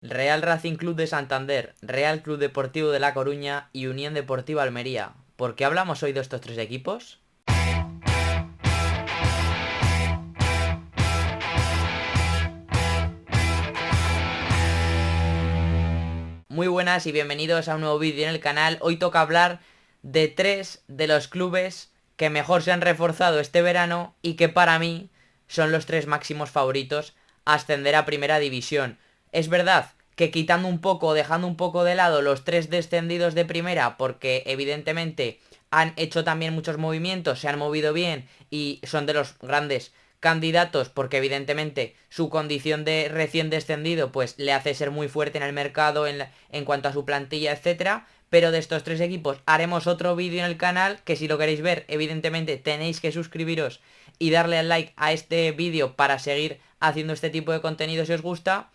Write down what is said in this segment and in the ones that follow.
Real Racing Club de Santander, Real Club Deportivo de La Coruña y Unión Deportiva Almería. ¿Por qué hablamos hoy de estos tres equipos? Muy buenas y bienvenidos a un nuevo vídeo en el canal. Hoy toca hablar de tres de los clubes que mejor se han reforzado este verano y que para mí son los tres máximos favoritos a ascender a primera división. Es verdad que quitando un poco, dejando un poco de lado los tres descendidos de primera, porque evidentemente han hecho también muchos movimientos, se han movido bien y son de los grandes candidatos porque evidentemente su condición de recién descendido pues le hace ser muy fuerte en el mercado en cuanto a su plantilla, etcétera. Pero de estos tres equipos haremos otro vídeo en el canal que si lo queréis ver evidentemente tenéis que suscribiros y darle al like a este vídeo para seguir haciendo este tipo de contenido si os gusta.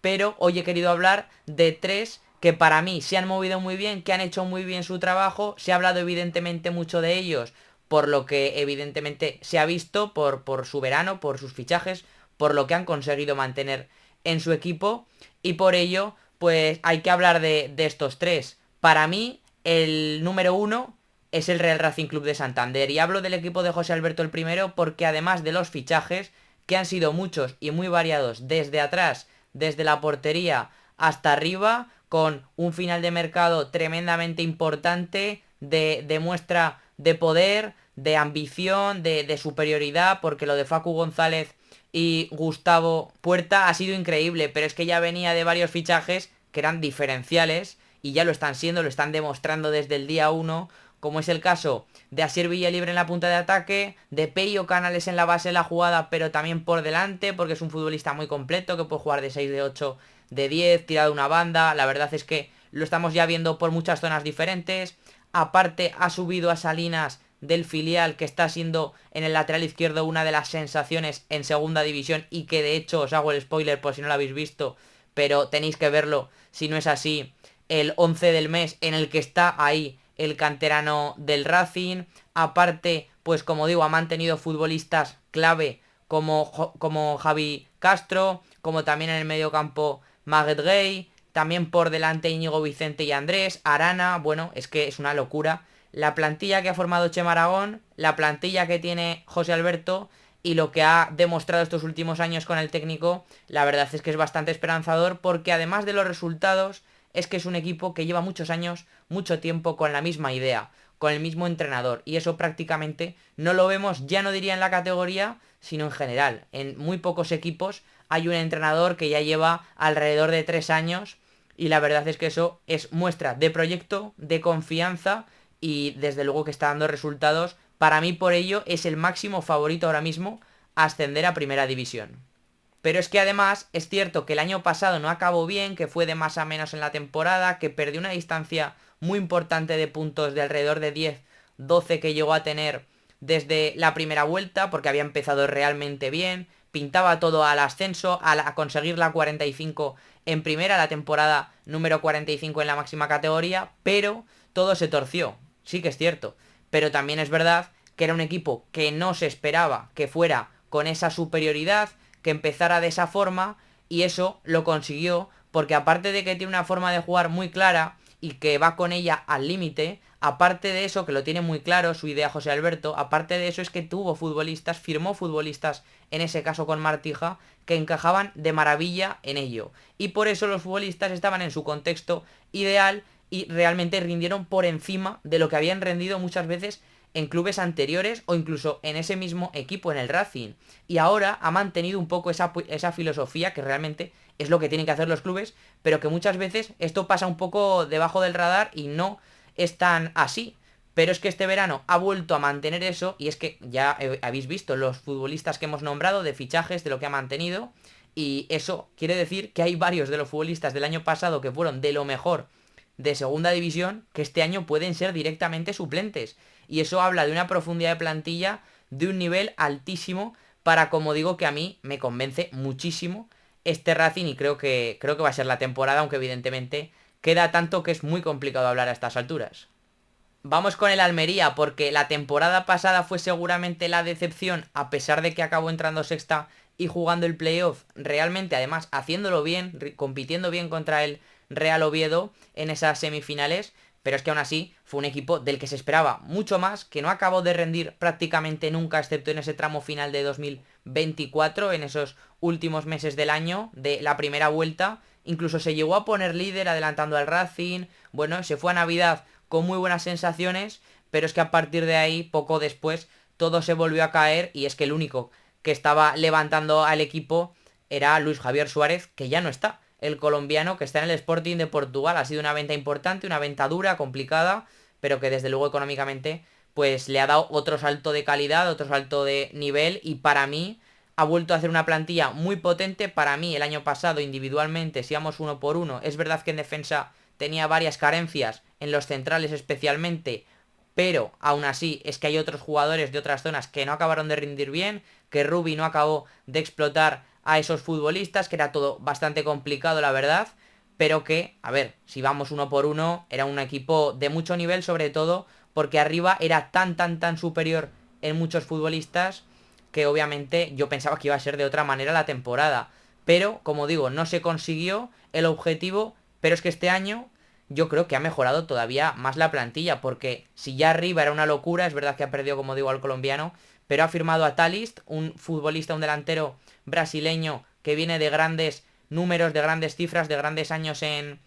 Pero hoy he querido hablar de tres que para mí se han movido muy bien, que han hecho muy bien su trabajo. Se ha hablado evidentemente mucho de ellos, por lo que evidentemente se ha visto, por su verano, por sus fichajes, por lo que han conseguido mantener en su equipo. Y por ello, pues hay que hablar de estos tres. Para mí, el número uno es el Real Racing Club de Santander. Y hablo del equipo de José Alberto el primero porque además de los fichajes, que han sido muchos y muy variados desde atrás, desde la portería hasta arriba, con un final de mercado tremendamente importante, de muestra de poder, de ambición, de superioridad, porque lo de Facu González y Gustavo Puerta ha sido increíble, pero es que ya venía de varios fichajes que eran diferenciales y ya lo están siendo, lo están demostrando desde el día uno, como es el caso de Asier Villalibre en la punta de ataque, de Peyo Canales en la base de la jugada, pero también por delante, porque es un futbolista muy completo, que puede jugar de 6, de 8, de 10, tirado una banda. La verdad es que lo estamos ya viendo por muchas zonas diferentes. Aparte ha subido a Salinas del filial, que está siendo en el lateral izquierdo una de las sensaciones en segunda división y que de hecho os hago el spoiler por si no lo habéis visto, pero tenéis que verlo si no es así, el 11 del mes en el que está ahí el canterano del Racing. Aparte, pues como digo, ha mantenido futbolistas clave como Javi Castro, como también en el medio campo Maguette Gay, también por delante Íñigo Vicente y Andrés, Arana. Bueno, es que es una locura la plantilla que ha formado Chema Aragón, la plantilla que tiene José Alberto y lo que ha demostrado estos últimos años con el técnico. La verdad es que es bastante esperanzador porque además de los resultados es que es un equipo que lleva muchos años, mucho tiempo con la misma idea, con el mismo entrenador, y eso prácticamente no lo vemos, ya no diría en la categoría, sino en general. En muy pocos equipos hay un entrenador que ya lleva alrededor de 3 años y la verdad es que eso es muestra de proyecto, de confianza y desde luego que está dando resultados. Para mí por ello es el máximo favorito ahora mismo a ascender a primera división. Pero es que además es cierto que el año pasado no acabó bien, que fue de más a menos en la temporada, que perdió una distancia muy importante de puntos de alrededor de 10, 12 que llegó a tener desde la primera vuelta, porque había empezado realmente bien, pintaba todo al ascenso, a conseguir la 45 en primera, la temporada número 45 en la máxima categoría, pero todo se torció, sí que es cierto, pero también es verdad que era un equipo que no se esperaba que fuera con esa superioridad, que empezara de esa forma, y eso lo consiguió porque aparte de que tiene una forma de jugar muy clara y que va con ella al límite, aparte de eso, que lo tiene muy claro su idea José Alberto, aparte de eso es que tuvo futbolistas, firmó futbolistas, en ese caso con Martija, que encajaban de maravilla en ello. Y por eso los futbolistas estaban en su contexto ideal y realmente rindieron por encima de lo que habían rendido muchas veces en clubes anteriores o incluso en ese mismo equipo, en el Racing. Y ahora ha mantenido un poco esa filosofía que realmente es lo que tienen que hacer los clubes, pero que muchas veces esto pasa un poco debajo del radar y no es tan así. Pero es que este verano ha vuelto a mantener eso y es que ya habéis visto los futbolistas que hemos nombrado de fichajes, de lo que ha mantenido. Y eso quiere decir que hay varios de los futbolistas del año pasado que fueron de lo mejor de segunda división que este año pueden ser directamente suplentes. Y eso habla de una profundidad de plantilla de un nivel altísimo para, como digo, que a mí me convence muchísimo este Racing y creo que va a ser la temporada, aunque evidentemente queda tanto que es muy complicado hablar a estas alturas. Vamos con el Almería, porque la temporada pasada fue seguramente la decepción, a pesar de que acabó entrando sexta y jugando el playoff realmente, además haciéndolo bien, compitiendo bien contra el Real Oviedo en esas semifinales, pero es que aún así fue un equipo del que se esperaba mucho más, que no acabó de rendir prácticamente nunca, excepto en ese tramo final de 2024, en esos últimos meses del año, de la primera vuelta. Incluso se llegó a poner líder adelantando al Racing. Bueno, se fue a Navidad con muy buenas sensaciones, pero es que a partir de ahí, poco después, todo se volvió a caer y es que el único que estaba levantando al equipo era Luis Javier Suárez, que ya no está. El colombiano que está en el Sporting de Portugal. Ha sido una venta importante, una venta dura, complicada, pero que desde luego económicamente pues le ha dado otro salto de calidad, otro salto de nivel y para mí ha vuelto a hacer una plantilla muy potente. Para mí el año pasado individualmente, si íbamos uno por uno, es verdad que en defensa tenía varias carencias, en los centrales especialmente, pero aún así es que hay otros jugadores de otras zonas que no acabaron de rendir bien, que Rubi no acabó de explotar a esos futbolistas, que era todo bastante complicado la verdad, pero que, a ver, si vamos uno por uno, era un equipo de mucho nivel, sobre todo porque arriba era tan superior en muchos futbolistas que obviamente yo pensaba que iba a ser de otra manera la temporada. Pero, como digo, no se consiguió el objetivo, pero es que este año yo creo que ha mejorado todavía más la plantilla, porque si ya arriba era una locura, es verdad que ha perdido, como digo, al colombiano, pero ha firmado a Thalys, un futbolista, un delantero brasileño que viene de grandes números, de grandes cifras, de grandes años en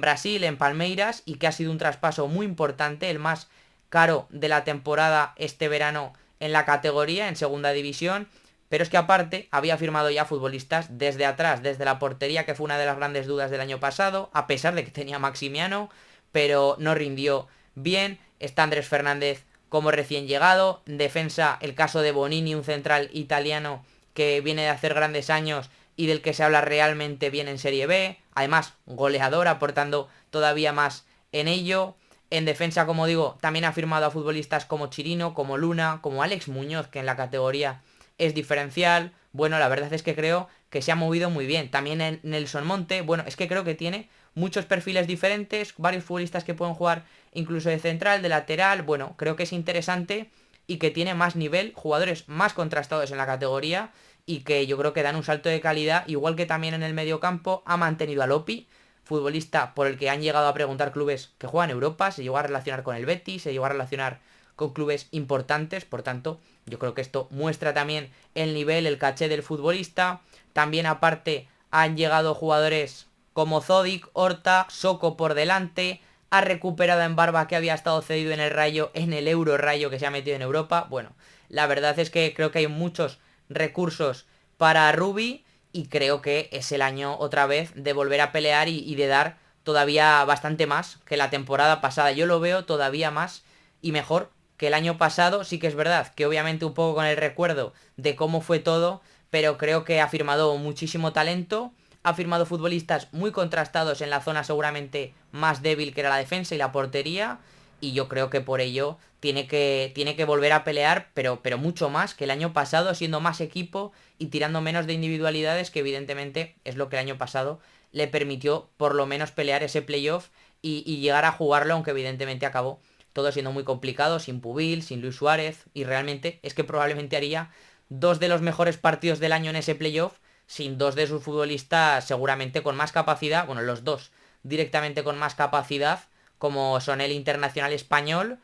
Brasil, en Palmeiras, y que ha sido un traspaso muy importante, el más caro de la temporada este verano en la categoría, en segunda división. Pero es que aparte había firmado ya futbolistas desde atrás, desde la portería, que fue una de las grandes dudas del año pasado, a pesar de que tenía Maximiano, pero no rindió bien. Está Andrés Fernández como recién llegado. En defensa, el caso de Bonini, un central italiano que viene de hacer grandes años y del que se habla realmente bien en Serie B. Además, goleador, aportando todavía más en ello. En defensa, como digo, también ha firmado a futbolistas como Chirino, como Luna, como Alex Muñoz, que en la categoría es diferencial. Bueno, la verdad es que creo que se ha movido muy bien. También en Nelson Monte, bueno, es que creo que tiene muchos perfiles diferentes, varios futbolistas que pueden jugar incluso de central, de lateral. Bueno, creo que es interesante y que tiene más nivel, jugadores más contrastados en la categoría y que yo creo que dan un salto de calidad, igual que también en el mediocampo ha mantenido a Lopi, futbolista por el que han llegado a preguntar clubes que juegan en Europa, se llegó a relacionar con el Betis, se llegó a relacionar con clubes importantes, por tanto, yo creo que esto muestra también el nivel, el caché del futbolista. También aparte han llegado jugadores como Zodic, Horta, Soko por delante, ha recuperado en Barba que había estado cedido en el Rayo, en el Euro Rayo que se ha metido en Europa. Bueno, la verdad es que creo que hay muchos recursos para Rubi y creo que es el año otra vez de volver a pelear y de dar todavía bastante más que la temporada pasada. Yo lo veo todavía más y mejor que el año pasado. Sí que es verdad que obviamente un poco con el recuerdo de cómo fue todo, pero creo que ha firmado muchísimo talento, ha firmado futbolistas muy contrastados en la zona seguramente más débil que era la defensa y la portería, y yo creo que por ello tiene que volver a pelear, pero mucho más que el año pasado, siendo más equipo y tirando menos de individualidades, que evidentemente es lo que el año pasado le permitió por lo menos pelear ese playoff y llegar a jugarlo, aunque evidentemente acabó todo siendo muy complicado, sin Pubil, sin Luis Suárez, y realmente es que probablemente haría dos de los mejores partidos del año en ese playoff, sin dos de sus futbolistas seguramente con más capacidad, bueno, los dos directamente con más capacidad, como son el internacional español,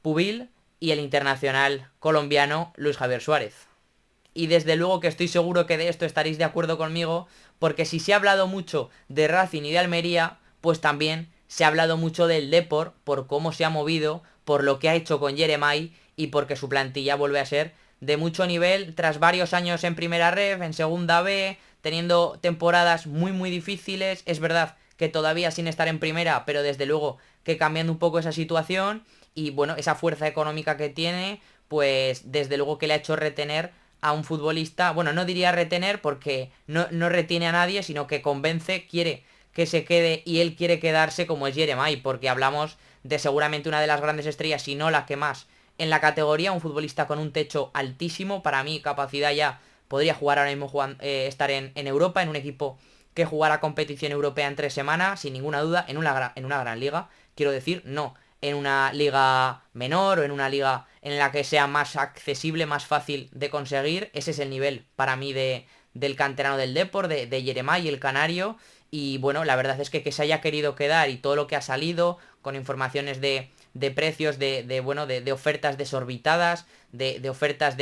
Pubil, y el internacional colombiano, Luis Javier Suárez. Y desde luego que estoy seguro que de esto estaréis de acuerdo conmigo, porque si se ha hablado mucho de Racing y de Almería, pues también se ha hablado mucho del Depor, por cómo se ha movido, por lo que ha hecho con Yeremay y porque su plantilla vuelve a ser de mucho nivel tras varios años en primera ref, en segunda B, teniendo temporadas muy difíciles. Es verdad que todavía sin estar en primera, pero desde luego que cambiando un poco esa situación y bueno, esa fuerza económica que tiene, pues desde luego que le ha hecho retener a un futbolista, bueno, no diría retener porque no retiene a nadie, sino que convence, quiere que se quede y él quiere quedarse, como es Yeremay, porque hablamos de seguramente una de las grandes estrellas, si no la que más en la categoría, un futbolista con un techo altísimo, para mí capacidad ya podría jugar ahora mismo, estar en Europa, en un equipo que jugara competición europea en 3 semanas, sin ninguna duda, en una gran liga, quiero decir, no en una liga menor o en una liga en la que sea más accesible, más fácil de conseguir. Ese es el nivel para mí del canterano del Depor, de Yeremay, el canario. Y bueno, la verdad es que se haya querido quedar y todo lo que ha salido, con informaciones de precios, bueno, de ofertas desorbitadas, de ofertas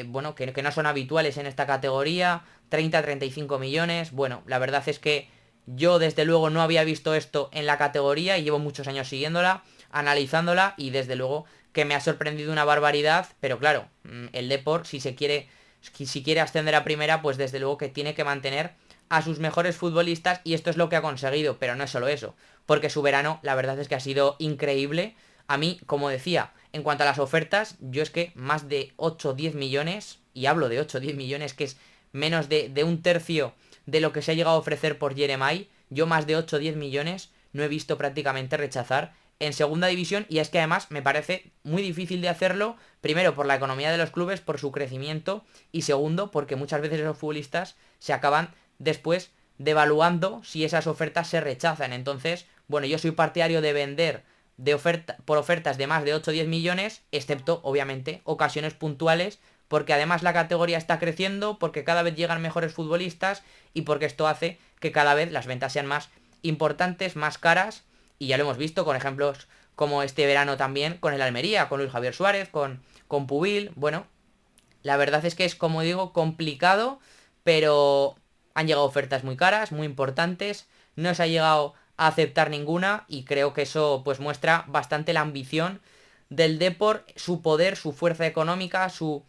bueno, que no son habituales en esta categoría, 30-35 millones. Bueno, la verdad es que yo desde luego no había visto esto en la categoría y llevo muchos años siguiéndola, analizándola y desde luego que me ha sorprendido una barbaridad, pero claro, el Depor si quiere ascender a primera, pues desde luego que tiene que mantener a sus mejores futbolistas y esto es lo que ha conseguido, pero no es solo eso, porque su verano la verdad es que ha sido increíble. A mí, como decía, en cuanto a las ofertas, yo es que más de 8 o 10 millones, y hablo de 8 o 10 millones, que es menos de un tercio de lo que se ha llegado a ofrecer por Yeremay, yo más de 8 o 10 millones no he visto prácticamente rechazar en segunda división y es que además me parece muy difícil de hacerlo, primero por la economía de los clubes, por su crecimiento y segundo porque muchas veces esos futbolistas se acaban después devaluando si esas ofertas se rechazan. Entonces, bueno, yo soy partidario de vender por ofertas de más de 8 o 10 millones, excepto obviamente ocasiones puntuales, porque además la categoría está creciendo, porque cada vez llegan mejores futbolistas y porque esto hace que cada vez las ventas sean más importantes, más caras, y ya lo hemos visto con ejemplos como este verano también con el Almería, con Luis Javier Suárez, con Pubil. Bueno, la verdad es que es, como digo, complicado, pero han llegado ofertas muy caras, muy importantes, no se ha llegado a aceptar ninguna y creo que eso pues muestra bastante la ambición del Depor, su poder, su fuerza económica, su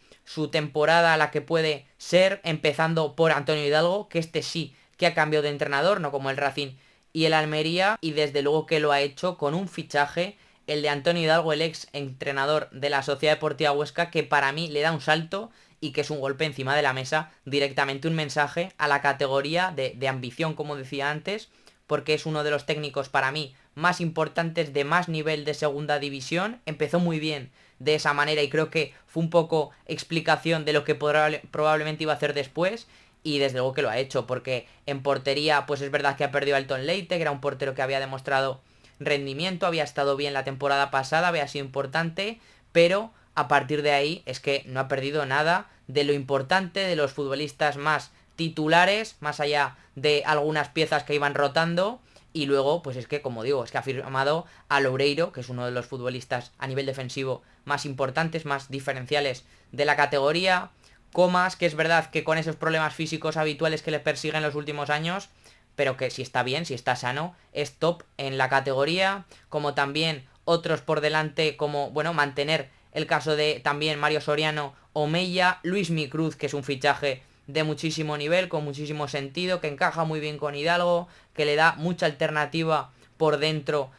temporada a la que puede ser, empezando por Antonio Hidalgo, que este sí que ha cambiado de entrenador, no como el Racing y el Almería, y desde luego que lo ha hecho con un fichaje, el de Antonio Hidalgo, el ex entrenador de la Sociedad Deportiva Huesca, que para mí le da un salto y que es un golpe encima de la mesa, directamente un mensaje a la categoría de ambición, como decía antes, porque es uno de los técnicos para mí más importantes de más nivel de segunda división. Empezó muy bien de esa manera y creo que fue un poco explicación de lo que probablemente iba a hacer después y desde luego que lo ha hecho, porque en portería pues es verdad que ha perdido a Elton Leite, que era un portero que había demostrado rendimiento, había estado bien la temporada pasada, había sido importante, pero a partir de ahí es que no ha perdido nada de lo importante, de los futbolistas más titulares, más allá de algunas piezas que iban rotando. Y luego, pues es que, como digo, es que ha firmado a Loureiro, que es uno de los futbolistas a nivel defensivo más importantes, más diferenciales de la categoría. Comas, que es verdad que con esos problemas físicos habituales que le persiguen los últimos años, pero que si está bien, si está sano, es top en la categoría. Como también otros por delante, como, bueno, mantener el caso de también Mario Soriano o Mella, Luis Micruz, que es un fichaje de muchísimo nivel, con muchísimo sentido, que encaja muy bien con Hidalgo, que le da mucha alternativa por dentro,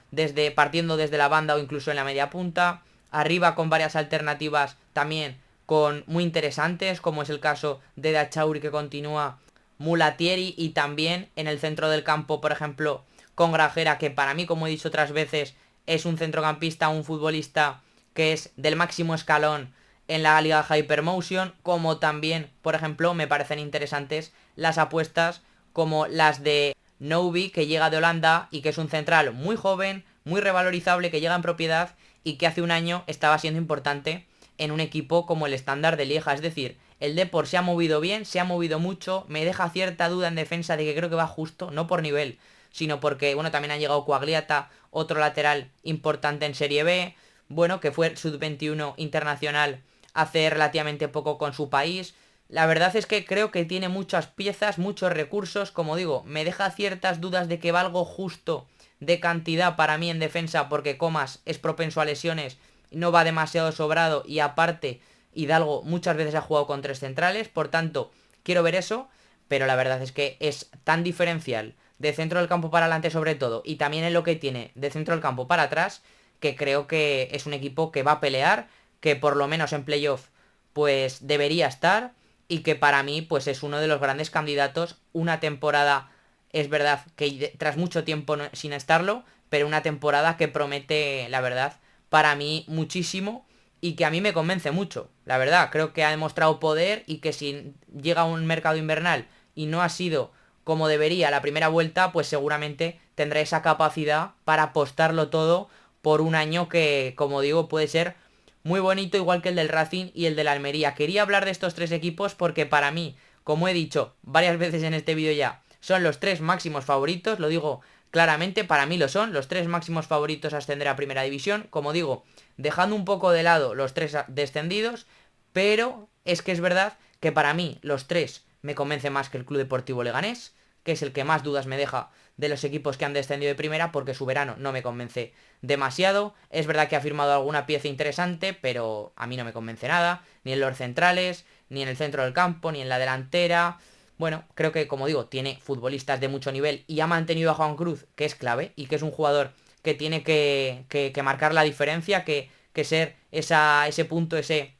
partiendo desde la banda o incluso en la media punta. Arriba con varias alternativas también con muy interesantes, como es el caso de Dachauri que continúa, Mulatieri y también en el centro del campo, por ejemplo, con Grajera, que para mí, como he dicho otras veces, es un centrocampista, un futbolista que es del máximo escalón en la liga Hypermotion, como también, por ejemplo, me parecen interesantes las apuestas como las de Novi, que llega de Holanda y que es un central muy joven, muy revalorizable, que llega en propiedad y que hace un año estaba siendo importante en un equipo como el Estándar de Lieja. Es decir, el Depor se ha movido bien, se ha movido mucho, me deja cierta duda en defensa de que creo que va justo, no por nivel, sino porque, bueno, también ha llegado Coagliata, otro lateral importante en Serie B, bueno, que fue sub-21 internacional hace relativamente poco con su país. La verdad es que creo que tiene muchas piezas, muchos recursos, como digo, me deja ciertas dudas de que va algo justo de cantidad para mí en defensa, porque Comas es propenso a lesiones, no va demasiado sobrado y aparte Hidalgo muchas veces ha jugado con tres centrales, por tanto quiero ver eso, pero la verdad es que es tan diferencial de centro del campo para adelante sobre todo y también en lo que tiene de centro del campo para atrás, que creo que es un equipo que va a pelear, que por lo menos en playoff pues debería estar y que para mí pues es uno de los grandes candidatos. Una temporada, es verdad que tras mucho tiempo sin estarlo, pero una temporada que promete, la verdad, para mí muchísimo y que a mí me convence mucho, la verdad. Creo que ha demostrado poder y que si llega a un mercado invernal y no ha sido como debería la primera vuelta, pues seguramente tendrá esa capacidad para apostarlo todo por un año que, como digo, puede ser muy bonito, igual que el del Racing y el del Almería. Quería hablar de estos tres equipos porque para mí, como he dicho varias veces en este vídeo ya, son los 3 máximos favoritos, lo digo claramente, para mí lo son, los 3 máximos favoritos a ascender a primera división, como digo, dejando un poco de lado los 3 descendidos, pero es que es verdad que para mí los 3 me convencen más que el Club Deportivo Leganés, que es el que más dudas me deja de los equipos que han descendido de primera, porque su verano no me convence demasiado. Es verdad que ha firmado alguna pieza interesante, pero a mí no me convence nada, ni en los centrales, ni en el centro del campo, ni en la delantera. Bueno, creo que, como digo, tiene futbolistas de mucho nivel y ha mantenido a Juan Cruz, que es clave, y que es un jugador que tiene que marcar la diferencia, que ser ese punto, ese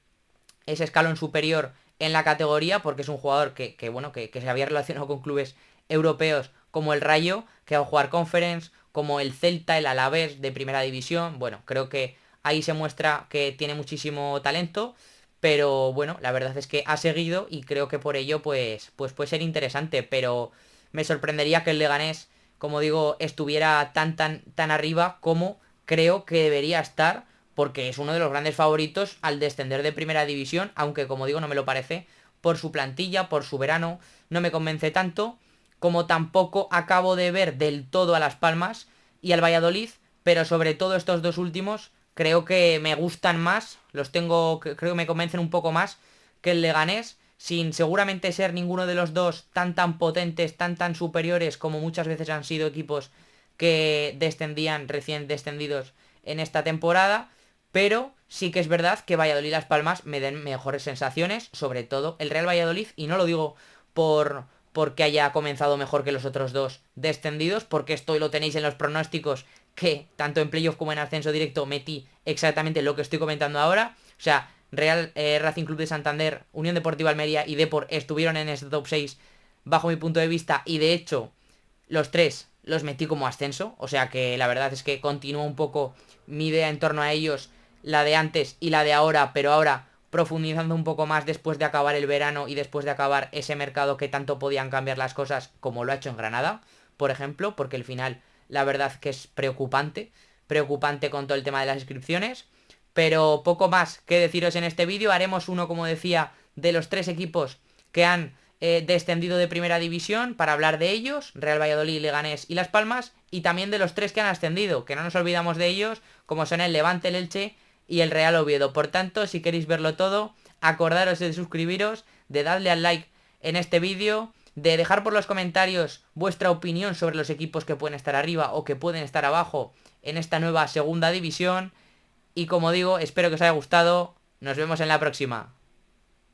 escalón superior en la categoría, porque es un jugador bueno, que se había relacionado con clubes europeos como el Rayo, que va a jugar Conference, como el Celta, el Alavés de primera división. Bueno, creo que ahí se muestra que tiene muchísimo talento, pero bueno, la verdad es que ha seguido y creo que por ello pues puede ser interesante, pero me sorprendería que el Leganés, como digo, estuviera tan arriba como creo que debería estar, porque es uno de los grandes favoritos al descender de primera división, aunque como digo no me lo parece, por su plantilla, por su verano, no me convence tanto, como tampoco acabo de ver del todo a Las Palmas y al Valladolid, pero sobre todo estos dos últimos creo que me gustan más, creo que me convencen un poco más que el Leganés, sin seguramente ser ninguno de los dos tan potentes, tan superiores como muchas veces han sido equipos que descendían, recién descendidos en esta temporada, pero sí que es verdad que Valladolid y Las Palmas me den mejores sensaciones, sobre todo el Real Valladolid, y no lo digo porque haya comenzado mejor que los otros dos descendidos, porque esto lo tenéis en los pronósticos, que tanto en playoff como en ascenso directo metí exactamente lo que estoy comentando ahora. O sea, Real Racing Club de Santander, Unión Deportiva Almería y Depor estuvieron en este top 6 bajo mi punto de vista, y de hecho los 3 los metí como ascenso, o sea que la verdad es que continúa un poco mi idea en torno a ellos, la de antes y la de ahora, pero ahora profundizando un poco más después de acabar el verano y después de acabar ese mercado que tanto podían cambiar las cosas, como lo ha hecho en Granada, por ejemplo, porque al final la verdad que es preocupante con todo el tema de las inscripciones. Pero poco más que deciros en este vídeo. Haremos uno, como decía, de los 3 equipos que han descendido de primera división, para hablar de ellos, Real Valladolid, Leganés y Las Palmas, y también de los 3 que han ascendido, que no nos olvidamos de ellos, como son el Levante, el Elche y el Real Oviedo. Por tanto, si queréis verlo todo, acordaros de suscribiros, de darle al like en este vídeo, de dejar por los comentarios vuestra opinión sobre los equipos que pueden estar arriba o que pueden estar abajo en esta nueva segunda división. Y como digo, espero que os haya gustado. Nos vemos en la próxima.